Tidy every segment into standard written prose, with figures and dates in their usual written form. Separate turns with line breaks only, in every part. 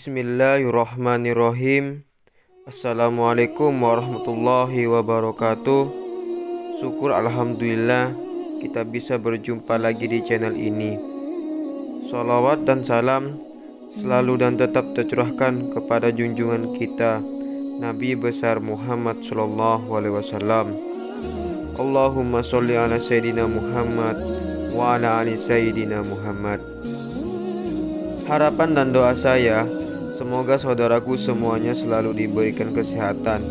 Bismillahirrahmanirrahim. Assalamualaikum warahmatullahi wabarakatuh. Syukur alhamdulillah kita bisa berjumpa lagi di channel ini. Salawat dan salam selalu dan tetap tercurahkan kepada junjungan kita Nabi besar Muhammad sallallahu alaihi wasallam. Allahumma sholli ala sayyidina Muhammad wa ala ali sayyidina Muhammad. Harapan dan doa saya, semoga saudaraku semuanya selalu diberikan kesehatan,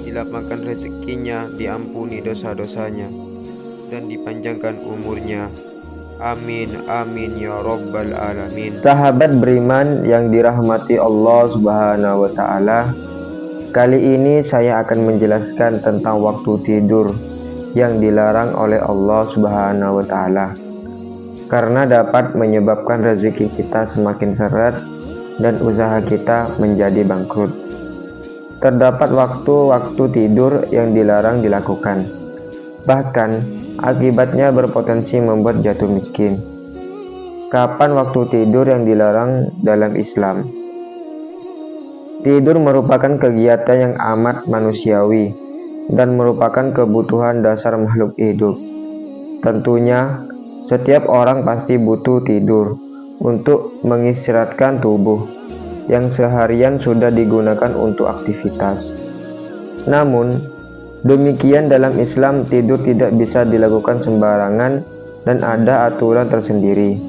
dilapangkan rezekinya, diampuni dosa-dosanya, dan dipanjangkan umurnya. Amin, amin ya rabbal alamin.
Sahabat beriman yang dirahmati Allah Subhanahu wa Ta'ala, kali ini saya akan menjelaskan tentang waktu tidur yang dilarang oleh Allah Subhanahu wa Ta'ala, karena dapat menyebabkan rezeki kita semakin seret dan usaha kita menjadi bangkrut. Terdapat waktu-waktu tidur yang dilarang dilakukan, bahkan akibatnya berpotensi membuat jatuh miskin. Kapan waktu tidur yang dilarang dalam Islam? Tidur merupakan kegiatan yang amat manusiawi dan merupakan kebutuhan dasar makhluk hidup. Tentunya setiap orang pasti butuh tidur untuk mengistirahatkan tubuh yang seharian sudah digunakan untuk aktivitas. Namun, demikian dalam Islam tidur tidak bisa dilakukan sembarangan dan ada aturan tersendiri.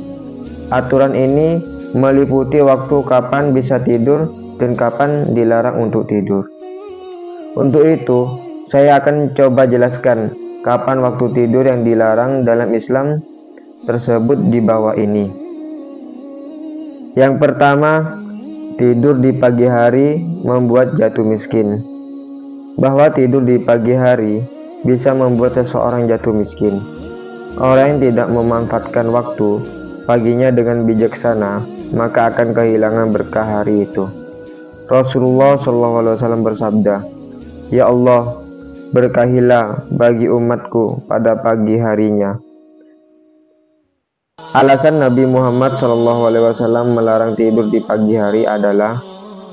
Aturan ini meliputi waktu kapan bisa tidur dan kapan dilarang untuk tidur. Untuk itu, saya akan coba jelaskan kapan waktu tidur yang dilarang dalam Islam tersebut di bawah ini. Yang pertama, tidur di pagi hari membuat jatuh miskin. Bahwa tidur di pagi hari bisa membuat seseorang jatuh miskin. Orang yang tidak memanfaatkan waktu paginya dengan bijaksana, maka akan kehilangan berkah hari itu. Rasulullah SAW bersabda, "Ya Allah, berkahilah bagi umatku pada pagi harinya." Alasan Nabi Muhammad SAW melarang tidur di pagi hari adalah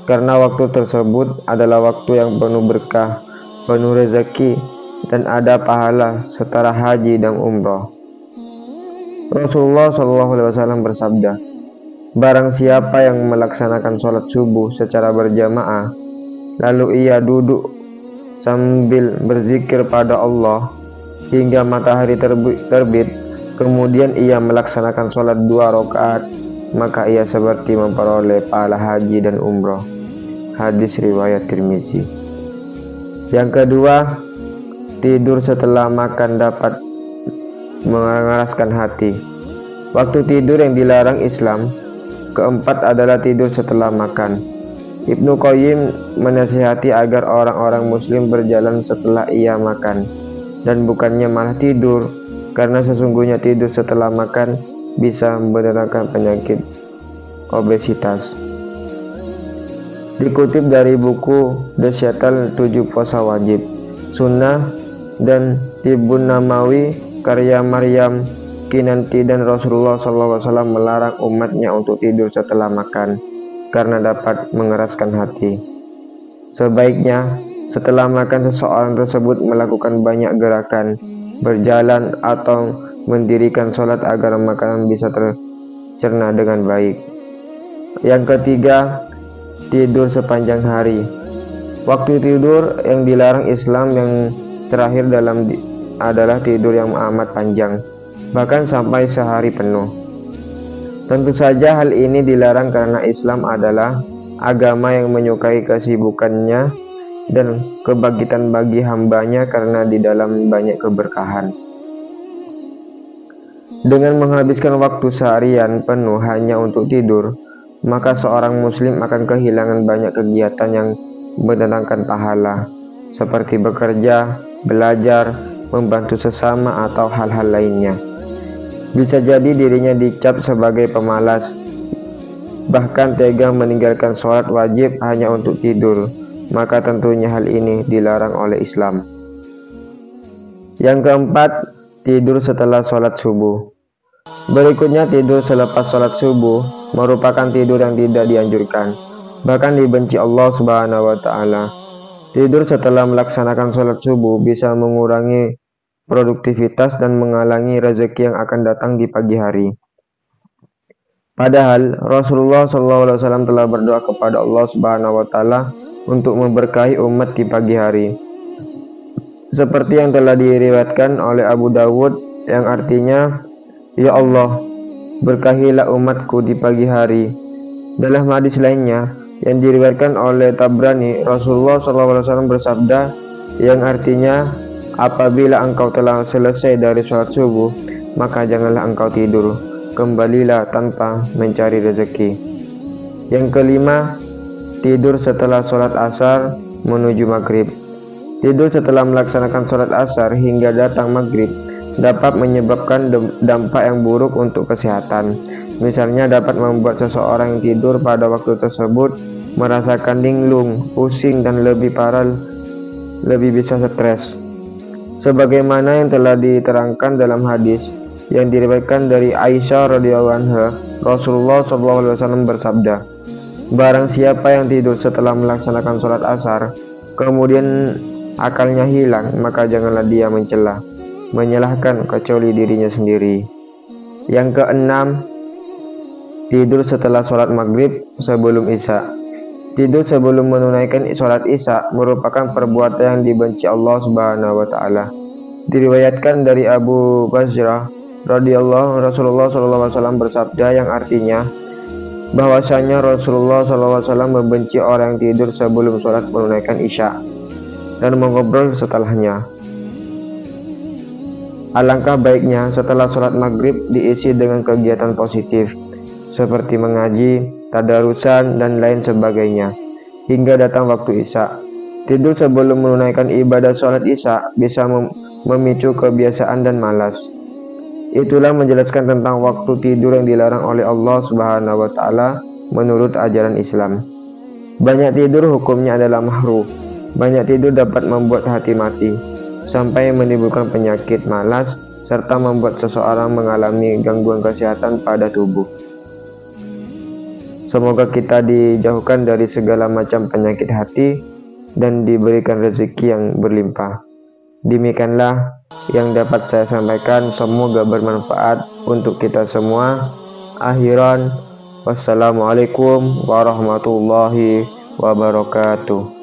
karena waktu tersebut adalah waktu yang penuh berkah, penuh rezeki, dan ada pahala setara haji dan umroh. Rasulullah SAW bersabda, "Barang siapa yang melaksanakan sholat subuh secara berjamaah, lalu ia duduk sambil berzikir pada Allah hingga matahari terbit, kemudian ia melaksanakan sholat 2 rakaat, maka ia seperti memperoleh pahala haji dan umroh." Hadis riwayat Tirmizi. Yang kedua, tidur setelah makan dapat mengeraskan hati. Waktu tidur yang dilarang Islam keempat adalah tidur setelah makan. Ibnu Qayyim menasihati agar orang-orang muslim berjalan setelah ia makan, dan bukannya malah tidur, karena sesungguhnya tidur setelah makan bisa mendatangkan penyakit obesitas. Dikutip dari buku Desyatal 7 Puasa Wajib, Sunnah, dan Tibbun Namawi karya Maryam Kinanti, dan Rasulullah SAW melarang umatnya untuk tidur setelah makan karena dapat mengeraskan hati. Sebaiknya setelah makan seseorang tersebut melakukan banyak gerakan, berjalan atau mendirikan sholat agar makanan bisa tercerna dengan baik. Yang ketiga, tidur sepanjang hari. Waktu tidur yang dilarang Islam yang terakhir adalah tidur yang amat panjang, bahkan sampai sehari penuh. Tentu saja hal ini dilarang karena Islam adalah agama yang menyukai kesibukannya dan kebangkitan bagi hambanya, karena di dalam banyak keberkahan. Dengan menghabiskan waktu seharian penuh hanya untuk tidur, maka seorang muslim akan kehilangan banyak kegiatan yang mendatangkan pahala, seperti bekerja, belajar, membantu sesama, atau hal-hal lainnya. Bisa jadi dirinya dicap sebagai pemalas, bahkan tega meninggalkan sholat wajib hanya untuk tidur, maka tentunya hal ini dilarang oleh Islam. Yang keempat, tidur setelah sholat subuh. Berikutnya, tidur selepas sholat subuh merupakan tidur yang tidak dianjurkan. bahkan dibenci Allah Subhanahu wa taala. Tidur setelah melaksanakan sholat subuh bisa mengurangi produktivitas dan menghalangi rezeki yang akan datang di pagi hari. Padahal Rasulullah SAW telah berdoa kepada Allah Subhanahu wa taala untuk memberkahi umat di pagi hari. Seperti yang telah diriwayatkan oleh Abu Dawud yang artinya, "Ya Allah, berkahilah umatku di pagi hari." Dalam hadis lainnya yang diriwayatkan oleh Tabrani, Rasulullah SAW bersabda yang artinya, "Apabila engkau telah selesai dari sholat subuh, maka janganlah engkau tidur, kembalilah tanpa mencari rezeki." Yang kelima, tidur setelah sholat asar menuju maghrib. Tidur setelah melaksanakan sholat asar hingga datang maghrib dapat menyebabkan dampak yang buruk untuk kesehatan. Misalnya dapat membuat seseorang yang tidur pada waktu tersebut merasakan linglung, pusing, dan lebih parah, lebih bisa stres. Sebagaimana yang telah diterangkan dalam hadis yang diriwayatkan dari Aisyah radhiyallahu anha, Rasulullah SAW bersabda, "Barang siapa yang tidur setelah melaksanakan sholat asar, kemudian akalnya hilang, maka janganlah dia menyalahkan kecuali dirinya sendiri." Yang keenam, tidur setelah sholat maghrib sebelum isya. Tidur sebelum menunaikan sholat isya merupakan perbuatan yang dibenci Allah Subhanahu wa taala. Diriwayatkan dari Abu Basrah radhiyallahu Rasulullah SAW bersabda yang artinya bahwasanya Rasulullah SAW membenci orang yang tidur sebelum sholat menunaikan isya dan mengobrol setelahnya. Alangkah baiknya setelah sholat maghrib diisi dengan kegiatan positif seperti mengaji, tadarusan, dan lain sebagainya hingga datang waktu isya. Tidur sebelum menunaikan ibadah sholat isya bisa memicu kebiasaan dan malas. Itulah menjelaskan tentang waktu tidur yang dilarang oleh Allah Subhanahu wa taala menurut ajaran Islam. Banyak tidur hukumnya adalah makruh. Banyak tidur dapat membuat hati mati sampai menimbulkan penyakit malas serta membuat seseorang mengalami gangguan kesehatan pada tubuh. Semoga kita dijauhkan dari segala macam penyakit hati dan diberikan rezeki yang berlimpah. Demikianlah yang dapat saya sampaikan, semoga bermanfaat untuk kita semua. Akhiran, wassalamualaikum warahmatullahi wabarakatuh.